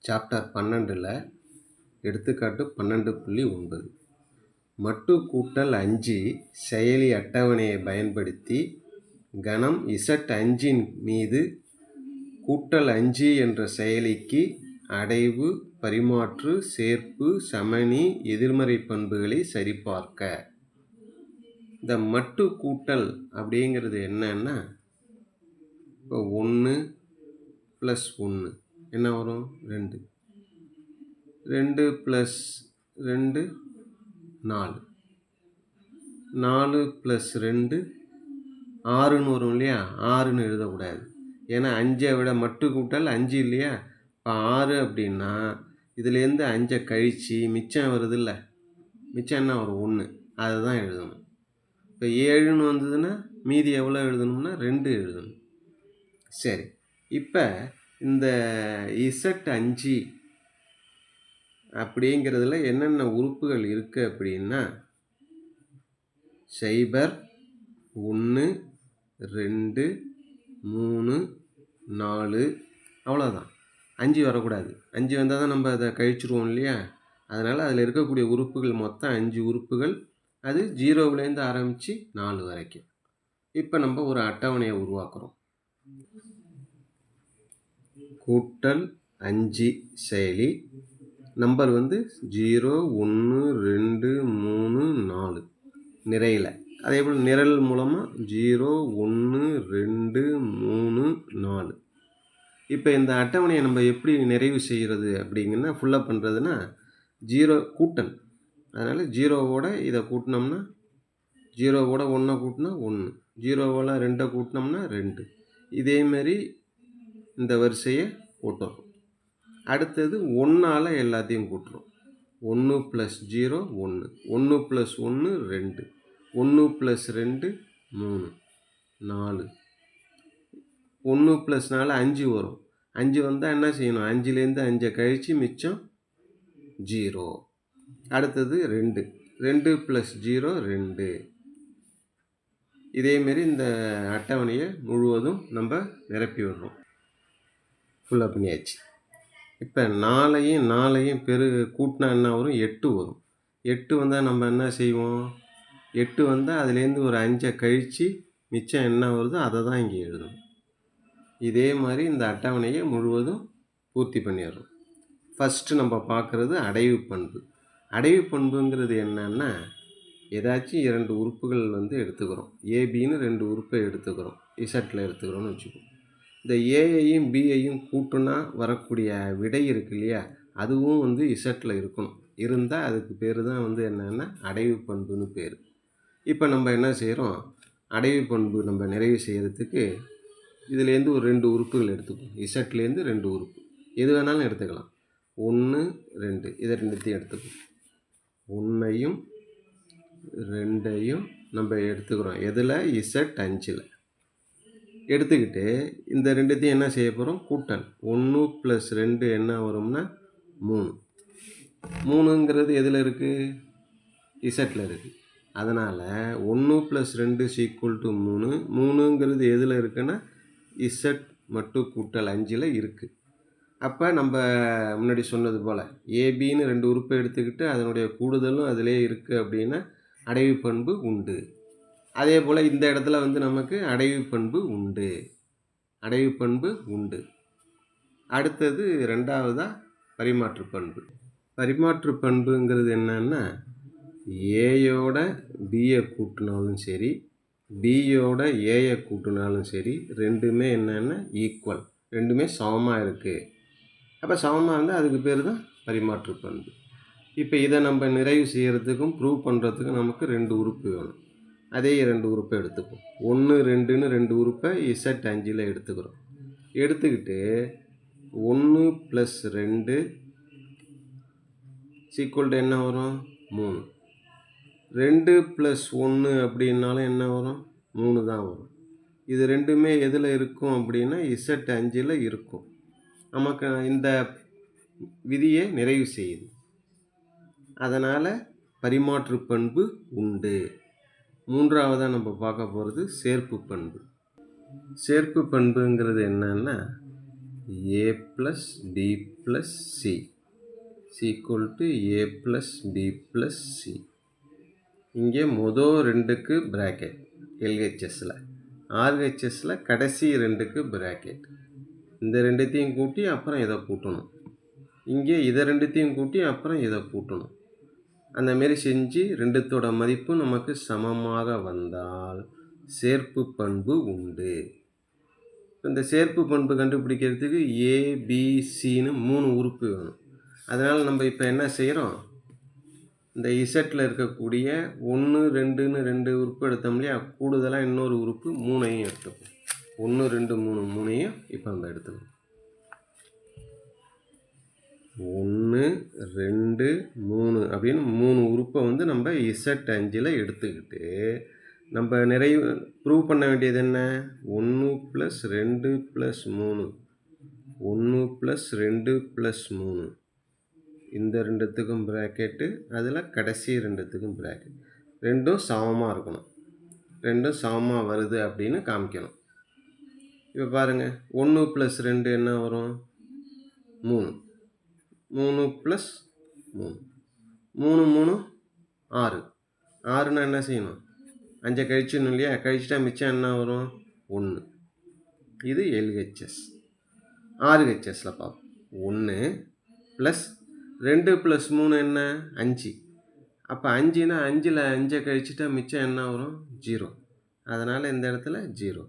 Chapter 12ல் எடுத்துக்காட்டு 12.9 மட்டு கூட்டல் 5 செயலி அட்டவணையை பயன்படுத்தி கணம் Z5 மீது கூட்டல் 5 என்ற செயலிக்கு அடைவு, பரிமாற்று, சேர்ப்பு, சமணி, எதிர்மறை பண்புகளை சரிபார்க்க. இந்த மட்டு கூட்டல் அப்படிங்கிறது என்னன்னா, இப்போ 1 + 1 என்ன வரும்? 2. 2 + 2 4. 4 + 2 6ன்னு வரும் இல்லையா? 6ன்னு எழுதக்கூடாது. ஏன்னா 5ஐ விட மட்டு கூட்டல் 5 இல்லையா? இப்போ 6 அப்படின்னா இதுலேருந்து 5ஐ கழித்து மிச்சம் வருதுல்ல, மிச்சம் என்ன வரும்? 1. அதை தான் எழுதணும். இப்போ 7ன்னு வந்ததுன்னா மீதி எவ்வளோ எழுதணும்னா 2 எழுதணும். சரி, இப்போ இந்த Z5 அப்படிங்கிறதுல என்னென்ன உறுப்புகள் இருக்குது அப்படின்னா 0, 1, 2, 3, 4 அவ்வளோதான். 5 வரக்கூடாது. 5 வந்தால் தான் நம்ம அதை கழிச்சிருவோம் இல்லையா? அதனால் அதில் இருக்கக்கூடிய உறுப்புகள் மொத்தம் 5 உறுப்புகள். அது 0லேருந்து ஆரம்பித்து 4 வரைக்கும். இப்போ நம்ம ஒரு அட்டவணையை உருவாக்குறோம். கூட்டல் 5 செயலி நம்பர் 0, 1, 2, 3, 4 நிறையில். அதே போல் நிரல் மூலமாக 0, 1, 2, 3, 4. இப்போ இந்த அட்டவணையை நம்ம எப்படி நிறைவு செய்கிறது அப்படிங்கன்னா, ஃபுல்லாக பண்ணுறதுன்னா 0 கூட்டல். அதனால் 0வோட இதை கூட்டினோம்னா 0வோட 1 கூட்டினா 1, 0வோட 2 கூட்டினோம்னா 2. இதேமாரி இந்த வரிசையை போட்டுறோம். அடுத்தது 1ஆல் எல்லாத்தையும் கூட்டுறோம். 1 + 0 1, 1 + 1 2, 1 + 2 3, 4, 1 + 4 5 வரும். 5 வந்தால் என்ன செய்யணும்? 5லேருந்து 5ஐ கழித்து மிச்சம் 0. அடுத்தது 2, 2 + 0 2. இதேமாரி இந்த அட்டவணையை முழுவதும் நம்ம நிரப்பி விடுறோம். ஃபுல்லாக பண்ணியாச்சு. இப்போ 4ஐயும் கூட்டினா என்ன வரும்? 8 வரும். 8 வந்தால் நம்ம என்ன செய்வோம்? 8 வந்தால் அதுலேருந்து ஒரு 5ஐ கழித்து மிச்சம் என்ன வருதோ அதை தான் இங்கே எழுதணும். இதே மாதிரி இந்த அட்டவணையை முழுவதும் பூர்த்தி பண்ணிடுறோம். ஃபஸ்ட்டு நம்ம பார்க்குறது அடைவு பண்பு. அடைவு பண்புங்கிறது என்னன்னா, ஏதாச்சும் 2 உறுப்புகள் எடுத்துக்கிறோம். ஏபின்னு 2 உறுப்பை எடுத்துக்கிறோம். இசட்டில் எடுத்துக்கிறோன்னு வச்சுக்கோம். இந்த ஏயையும் பியையும் கூட்டுனா வரக்கூடிய விடை இருக்கு இல்லையா? அதுவும் இசட்டில் இருக்கணும். இருந்தால் அதுக்கு பேர் தான் என்னென்னா அடைவு பண்புன்னு பேர். இப்போ நம்ம என்ன செய்கிறோம்? அடைவு பண்பு நம்ம நிறைவு செய்கிறதுக்கு இதுலேருந்து ஒரு 2 உறுப்புகள் எடுத்துக்கணும். இசட்லேருந்து 2 உறுப்பு எது வேணாலும் எடுத்துக்கலாம். 1, 2 இதை 2த்தையும் எடுத்துக்கணும். 1ஐயும் 2ஐயும் நம்ம எடுத்துக்கிறோம். எதில்? Z5ல் எடுத்துக்கிட்டு இந்த 2த்தையும் என்ன செய்ய போகிறோம்? கூட்டல். 1 + 2 என்ன வரும்னா 3. 3ங்கிறது எதில் இருக்குது? இசட்டில் இருக்குது. அதனால் 1 + 2 = 3. 3ங்கிறது எதில் இருக்குன்னா இசட் மட்டு கூட்டல் 5ல் இருக்குது. அப்போ நம்ம முன்னாடி சொன்னது போல் ஏபின்னு 2 உறுப்பை எடுத்துக்கிட்டு அதனுடைய கூடுதலும் அதிலே இருக்குது அப்படின்னா அடைவு பண்பு உண்டு. அதே போல் இந்த இடத்துல நமக்கு அடைவு பண்பு உண்டு. அடைவு பண்பு உண்டு. அடுத்தது 2வதாக பரிமாற்று பண்பு. பரிமாற்று பண்புங்கிறது என்னன்னா, ஏயோட பியை கூட்டினாலும் சரி, பியோட ஏயை கூட்டினாலும் சரி, ரெண்டுமே என்னென்னா ஈக்குவல், ரெண்டுமே சமமாக இருக்குது. அப்போ சமமாக இருந்தால் அதுக்கு பேர் தான் பரிமாற்று பண்பு. இப்போ இதை நம்ம நிறைவு செய்கிறதுக்கும் ப்ரூவ் பண்ணுறதுக்கும் நமக்கு 2 உறுப்பு வேணும். அதே 2 உறுப்பை எடுத்துப்போம். 1, 2ன்னு 2 உறுப்பை Z5ல் எடுத்துக்கிறோம். எடுத்துக்கிட்டு 1 + 2 = என்ன வரும்? 3. 2 + 1 அப்படின்னாலும் என்ன வரும்? 3 தான் வரும். இது ரெண்டுமே எதில் இருக்கும் அப்படின்னா Z5ல் இருக்கும். நமக்கு இந்த விதியை நிறைவு செய்யுது. அதனால் பரிமாற்று பண்பு உண்டு. 3வதாக நம்ம பார்க்க போகிறது சேர்ப்பு பண்பு. சேர்ப்பு பண்புங்கிறது என்னன்னா, a plus b plus c equal to a plus b plus c. இங்கே மொதல் ரெண்டுக்கு பிராக்கெட் எல்ஹெச்எஸில், ஆர்ஹெச்எஸில் கடைசி ரெண்டுக்கு பிராக்கெட். இந்த ரெண்டுத்தையும் கூட்டி அப்புறம் இதை கூட்டணும். இங்கே இதை ரெண்டுத்தையும் கூட்டி அப்புறம் இதை கூட்டணும். அந்தமாரி செஞ்சு ரெண்டுத்தோட மதிப்பு நமக்கு சமமாக வந்தால் சேர்ப்பு பண்பு உண்டு. இந்த சேர்ப்பு பண்பு கண்டுபிடிக்கிறதுக்கு ஏபிசின்னு 3 உறுப்பு வேணும். அதனால் நம்ம இப்போ என்ன செய்கிறோம், இந்த இசட்டில் இருக்கக்கூடிய 1 2ன்னு 2 உறுப்பு எடுத்தோம் இல்லையா, கூடுதலாக இன்னொரு உறுப்பு 3ஐயும் எடுத்துப்போம். 1 2 3 3ஐயும் இப்போ நம்ம எடுத்துக்கணும். 1 2 3 அப்படின்னு 3 உறுப்பை வந்து நம்ம Z5 எடுத்துக்கிட்டு நம்ம நிறைவு ப்ரூவ் பண்ண வேண்டியது என்ன, 1 + 2 + 3 1 + 2 + 3 இந்த ரெண்டுத்துக்கும் ப்ராக்கெட்டு, அதில் கடைசி ரெண்டுத்துக்கும் ப்ராக்கெட். ரெண்டும் சமமாக இருக்கணும். ரெண்டும் சமமாக வருது அப்படின்னு காமிக்கணும். இப்போ பாருங்கள், 1 + 2 என்ன வரும், 3. 3 + 3 3 3 6. 6ன்னா என்ன செய்யணும், 5 கழிச்சிடணும் இல்லையா, கழிச்சிட்டா மிச்சம் என்ன வரும், 1. இது எல்ஹெச்எஸ். ஆர்ஹெச்எஸில் பார்ப்போம். 1 + 2 + 3 என்ன, 5. அப்போ 5ன்னா 5ல் 5 கழிச்சிட்டா மிச்சம் என்ன வரும், 0. அதனால் இந்த இடத்துல 0.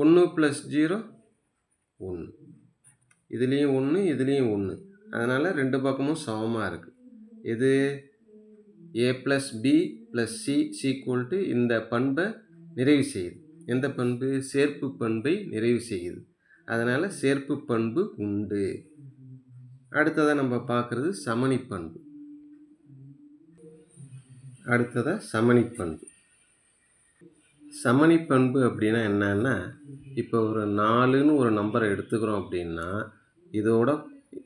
1 + 0 1. இதுலேயும் 1 இதுலேயும் 1. அதனால் ரெண்டு பக்கமும் சமமாக இருக்குது. இது a + b + c = இந்த பண்பை நிறைவு செய்யுது. எந்த பண்பு, சேர்ப்பு பண்பை நிறைவு செய்யுது. அதனால் சேர்ப்பு பண்பு உண்டு. அடுத்ததாக நம்ம பார்க்குறது சமணி பண்பு. சமணி பண்பு அப்படின்னா என்னன்னா, இப்போ ஒரு 4ன்னு ஒரு நம்பரை எடுத்துக்கிறோம் அப்படின்னா, இதோட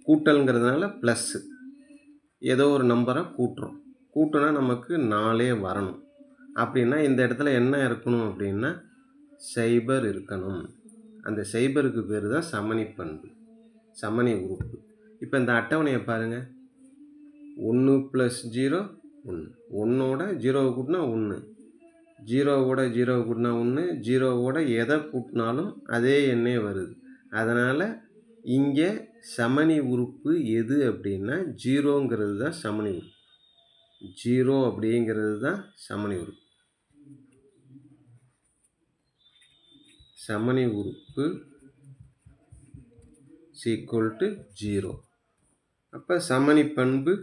கூட்டல்ங்கிறதுனால ப்ளஸ்ஸு, ஏதோ ஒரு நம்பரை கூட்டுறோம். கூட்டுனா நமக்கு 4 வரணும். அப்படின்னா இந்த இடத்துல என்ன இருக்கணும் அப்படின்னா 0 இருக்கணும். அந்த 0க்கு பேர் தான் சமணி பண்பு, சமணி உறுப்பு. இப்போ இந்த அட்டவணையை பாருங்கள். 1 + 0 1. 1ஓட 0வை கூட்டினா 1, 0ஓட 0வை கூட்டினா 1, 0ஓட எதை கூட்டினாலும் அதே எண்ணே வருது. அதனால் இங்கே சமணி உறுப்பு எது அப்படின்னா 0ங்கிறது தான் சமணி உறுப்பு. 0 அப்படிங்கிறது தான் சமணி உறுப்பு. சமணி உறுப்பு = 0. அப்போ சமணி பண்பு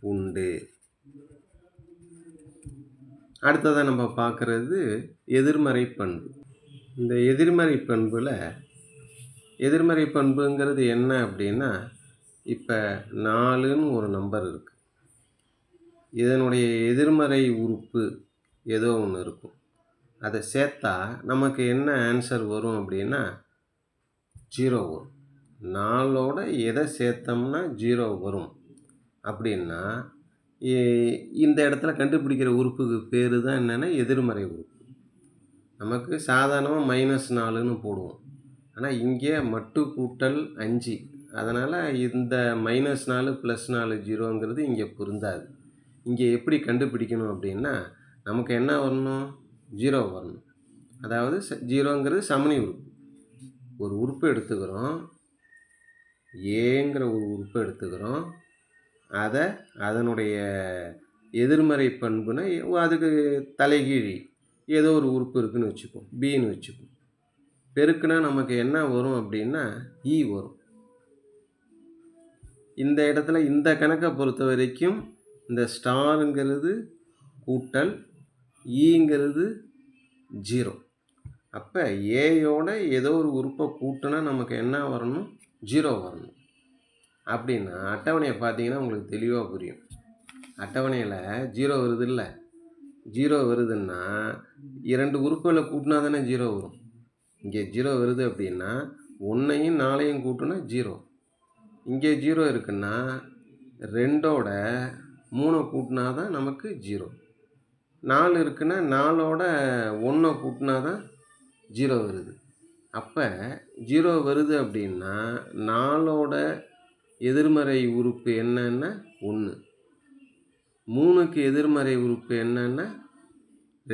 உண்டு. அடுத்ததாக நம்ம பார்க்குறது எதிர்மறை பண்பு. இந்த எதிர்மறை பண்பில் எதிர்மறை பண்புங்கிறது என்ன அப்படின்னா, இப்போ 4ன்னு ஒரு நம்பர் இருக்குது. இதனுடைய எதிர்மறை உறுப்பு ஏதோ ஒன்று இருக்கும். அதை சேர்த்தா நமக்கு என்ன ஆன்சர் வரும் அப்படின்னா 0 வரும். 4ஓட எதை சேர்த்தோம்னா 0 வரும் அப்படின்னா இந்த இடத்துல கண்டுபிடிக்கிற உறுப்புக்கு பேர் தான் என்னென்னா எதிர்மறை உறுப்பு. நமக்கு சாதாரணமாக -4ன்னு போடுவோம். ஆனால் இங்கே மட்டு கூட்டல் 5. அதனால் இந்த -4 + 4 0ங்கிறது இங்கே பொருந்தாது. இங்கே எப்படி கண்டுபிடிக்கணும் அப்படின்னா, நமக்கு என்ன வரணும், 0 வரணும். அதாவது 0ங்கிறது சமணி உறுப்பு. ஒரு உறுப்பு எடுத்துக்கிறோம், ஏங்கிற ஒரு உறுப்பு எடுத்துக்கிறோம். அதை அதனுடைய எதிர்மறை பண்புனா அதுக்கு தலைகீழி ஏதோ ஒரு உறுப்பு இருக்குதுன்னு வச்சுப்போம், பின்னு வச்சுப்போம். பெருக்குனா நமக்கு என்ன வரும் அப்படின்னா இ வரும். இந்த இடத்துல இந்த கணக்கை பொறுத்த வரைக்கும் இந்த ஸ்டாருங்கிறது கூட்டல், ஈங்கிறது 0. அப்போ ஏயோட ஏதோ ஒரு உறுப்பை கூட்டினா நமக்கு என்ன வரணும், 0 வரணும். அப்படின்னா அட்டவணையை பார்த்தீங்கன்னா உங்களுக்கு தெளிவாக புரியும். அட்டவணையில் 0 வருது இல்லை, 0 வருதுன்னா 2 உறுப்புகளை கூட்டினா தானே 0 வரும். இங்கே 0 வருது அப்படின்னா 1ஐயும் 4ஐயும் கூட்டினா 0. இங்கே 0 இருக்குன்னா 2ஓட 3 கூட்டினா தான் நமக்கு 0. 4 இருக்குன்னா 4ஓட 1 கூட்டினா தான் 0 வருது. அப்போ 0 வருது அப்படின்னா 4ஓட எதிர்மறை உறுப்பு என்னன்னா 1, 3க்கு எதிர்மறை உறுப்பு என்னன்னா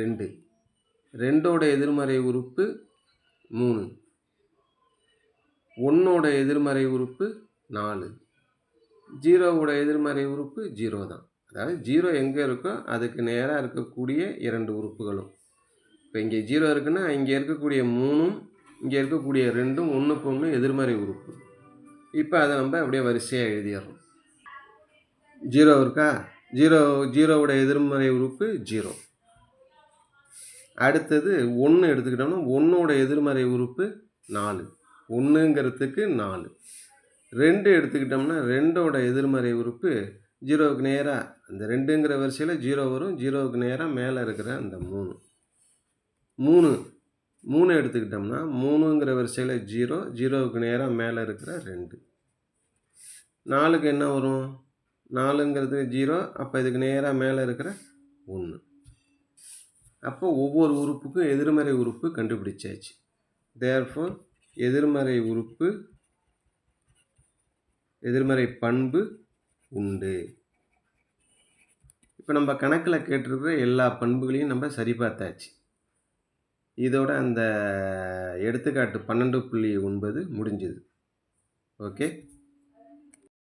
2, 2ஓட எதிர்மறை உறுப்பு 3, 1ஓட எதிர்மறை உறுப்பு 4, 0ஓட எதிர்மறை உறுப்பு 0 தான். அதாவது 0 எங்கே இருக்கோ அதுக்கு நேராக இருக்கக்கூடிய 2 உறுப்புகளும். இப்போ இங்கே 0 இருக்குன்னா இங்கே இருக்கக்கூடிய 3ம் இங்கே இருக்கக்கூடிய 2ம் 1க்கு 1 எதிர்மறை உறுப்பு. இப்போ அதை நம்ம அப்படியே வரிசையாக எழுதிடுறோம். 0 இருக்கா, 0ஓட எதிர்மறை உறுப்பு 0. அடுத்தது 1 எடுத்துக்கிட்டோம்னா 1ஓட எதிர்மறை உறுப்பு 4, 1ங்கிறதுக்கு 4. 2 எடுத்துக்கிட்டோம்னா 2ஓட எதிர்மறை உறுப்பு 0க்கு நேராக அந்த 2ங்கிற வரிசையில் 0 வரும், 0க்கு நேராக மேலே இருக்கிற அந்த 3. 3 எடுத்துக்கிட்டோம்னா 3ங்கிற வரிசையில் 0, 0க்கு நேராக மேலே இருக்கிற 2. 4க்கு என்ன வரும், 4ங்கிறது 0, அப்போ இதுக்கு நேராக மேலே இருக்கிற 1. அப்போ ஒவ்வொரு உறுப்புக்கும் எதிர்மறை உறுப்பு கண்டுபிடிச்சாச்சு. தேர்ஃபோர் எதிர்மறை பண்பு உண்டு. இப்போ நம்ம கணக்கில் கேட்டிருக்கிற எல்லா பண்புகளையும் நம்ம சரி பார்த்தாச்சு. இதோட அந்த எடுத்துக்காட்டு 12.9 முடிஞ்சுது. ஓகே.